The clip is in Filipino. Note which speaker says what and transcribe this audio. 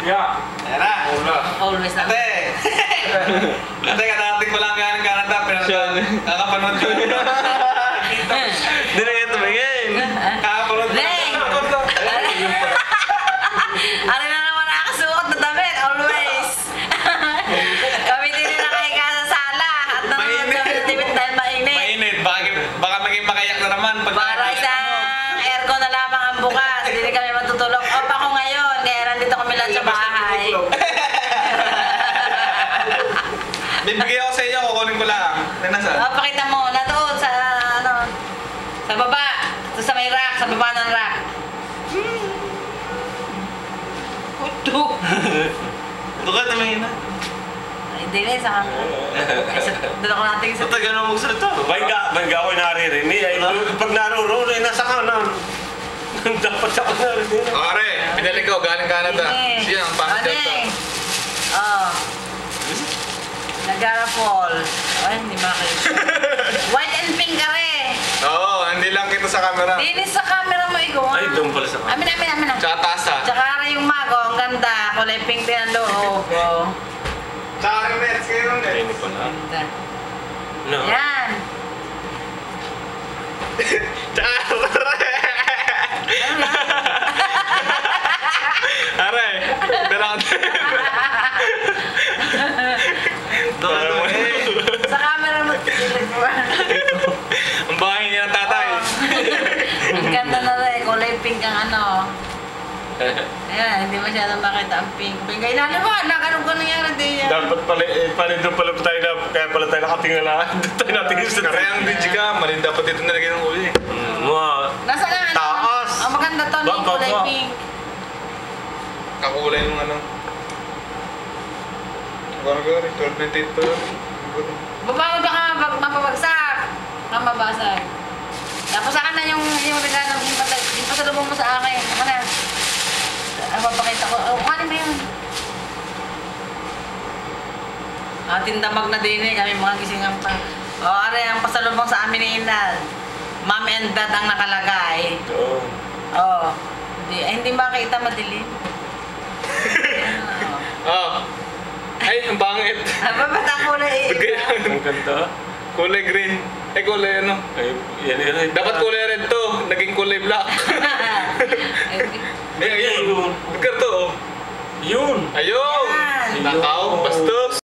Speaker 1: Yeah.
Speaker 2: Ayan na.
Speaker 3: Always na.
Speaker 2: Ate! Ate, katating ko lang galing Canada, pero kakapanood ko.
Speaker 1: Hindi na kayo tumingin.
Speaker 2: Kakapanood ko.
Speaker 3: Ano na naman nakasuot na damit? Always. Kami din na nakahiga sa sala. At nanonood kami ng TV dahil mainit.
Speaker 2: Mainit. Baka maging makayak na naman.
Speaker 3: Para isang aircon na lamang ang bukas. Hindi kami matutulog. Off ako ngayon. Kaya nandito kami lang sa bahay.
Speaker 2: Bibigay ako sa iyo, kukunin ko lang. Nasa?
Speaker 3: Pakita mo. Natoon sa ano. Sa baba. Sa may rack. Sa baba ng rack. Ito.
Speaker 2: Ito ka, tumingin na.
Speaker 3: Hindi na sa kanila. Doon ako natin sa...
Speaker 1: Ito gano'n magsalita. Bangga ako'y naririnig. Ay, pag naroon, ay nasa kanan. Dapat ako naririnig.
Speaker 2: Are, pinalik ko, galing Canada. Siya, ang pangit ito.
Speaker 3: Oo. Niagara Fall. Ay, hindi makita. White and pink ka rin.
Speaker 2: Oo, hindi lang kita sa camera.
Speaker 3: Dinis sa camera mo, ikaw.
Speaker 1: Ay, doon pala sa kanan.
Speaker 3: Amin.
Speaker 2: Tsaka tasa.
Speaker 3: Tsaka yung mago, ang ganda. Kulay pink din ang loob.
Speaker 2: Tsaka rin nets, kayo rin
Speaker 1: Ay,
Speaker 2: nets.
Speaker 1: hindi pala.
Speaker 3: Ganda.
Speaker 1: No.
Speaker 3: Yan.
Speaker 2: Tsaka Are, dalawang
Speaker 3: Sa camera mo.
Speaker 2: ang bahay niya ng tatay.
Speaker 3: Ang ganda na rin. Kulay pink ang ano. Ayan, hindi masyadong makita ang pink. Pink ay nalaman. Nakanong ko nangyari din yan.
Speaker 1: Dapat pala, doon pala tayo na, kaya pala tayo nakatingala. Doon tayo natingin sa
Speaker 2: Kaya ang DJ ka, malinda pa dito nalagay ng uli.
Speaker 3: Nasa na ano?
Speaker 1: Taas.
Speaker 3: Ang maganda to ng kulay pink.
Speaker 2: Kakulay nung ano. Gano'n, 12.98 pa yun.
Speaker 3: Babago ka mapabagsak. Mabasag. Tapos sa kanan yung regalo, yung pasalubong mo sa akin. Ako na. Ang papakita ko. Ano ba yun? Tindamag na din eh. Kami mga gisingan pa. Ano yung pasalubong sa amin ni Inal. Mom and Dad ang nakalagay. Oo. Hindi makita madilim.
Speaker 2: Oh. Ay, ang bangit.
Speaker 3: Ba't ang kulay
Speaker 1: Ang ganda.
Speaker 2: Kulay green. Ay, kulay ano.
Speaker 1: Ay, yan.
Speaker 2: Dapat kulay red to. Naging kulay black.
Speaker 1: Ay, yun.
Speaker 2: Ba't ka to?
Speaker 1: Yun.
Speaker 2: Ayun!
Speaker 3: Yan.
Speaker 2: Nakaw, bastos.